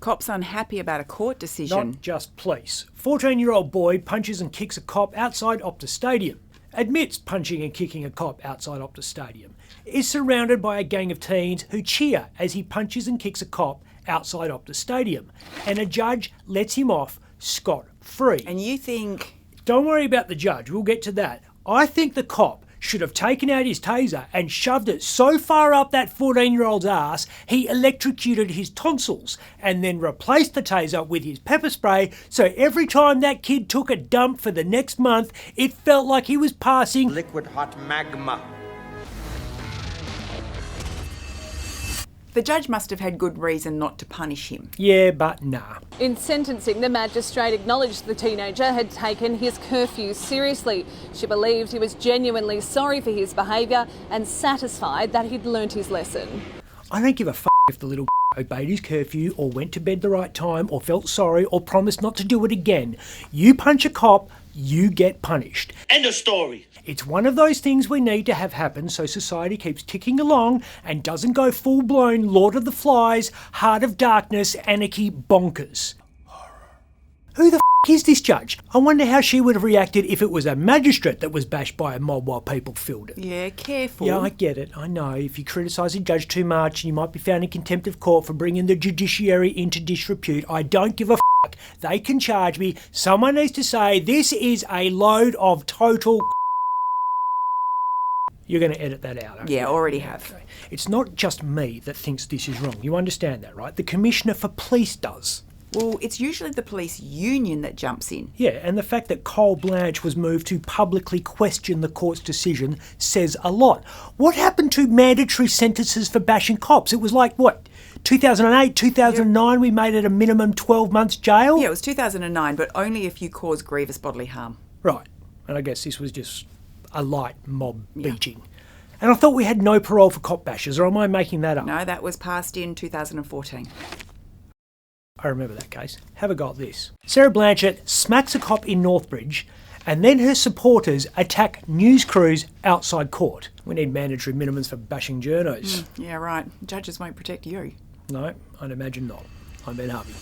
Cop's unhappy about a court decision. Not just police. 14-year-old boy punches and kicks a cop outside Optus Stadium. Admits punching and kicking a cop outside Optus Stadium. Is surrounded by a gang of teens who cheer as he punches and kicks a cop outside Optus Stadium. And a judge lets him off scot-free. And you think... Don't worry about the judge, we'll get to that. I think the cop should have taken out his taser and shoved it so far up that 14-year-old's ass he electrocuted his tonsils, and then replaced the taser with his pepper spray, so every time that kid took a dump for the next month, it felt like he was passing liquid hot magma. The judge must have had good reason not to punish him. Yeah, but nah. In sentencing, the magistrate acknowledged the teenager had taken his curfew seriously. She believed he was genuinely sorry for his behaviour and satisfied that he'd learnt his lesson. I don't give a f*** if the little obeyed his curfew or went to bed the right time or felt sorry or promised not to do it again. You punch a cop, you get punished. End of story. It's one of those things we need to have happen so society keeps ticking along and doesn't go full-blown Lord of the Flies, Heart of Darkness, anarchy bonkers. Who the f*** is this judge? I wonder how she would have reacted if it was a magistrate that was bashed by a mob while people filled it. Yeah, careful. Yeah, I get it. I know. If you criticise a judge too much, you might be found in contempt of court for bringing the judiciary into disrepute. I don't give a f***. They can charge me. Someone needs to say this is a load of total. You're going to edit that out, aren't you? Yeah, already have. Okay. It's not just me that thinks this is wrong. You understand that, right? The Commissioner for Police does. Well, it's usually the police union that jumps in. Yeah, and the fact that Col Blanch was moved to publicly question the court's decision says a lot. What happened to mandatory sentences for bashing cops? It was like, what, 2008, 2009, we made it a minimum 12 months jail? Yeah, it was 2009, but only if you cause grievous bodily harm. Right, and I guess this was just a light mob beating. And I thought we had no parole for cop bashers, or am I making that up? No, that was passed in 2014. I remember that case. Have a go at this. Sarah Blanchett smacks a cop in Northbridge, and then her supporters attack news crews outside court. We need mandatory minimums for bashing journos. Yeah, right. Judges won't protect you. No, I'd imagine not. I'm Ben Harvey.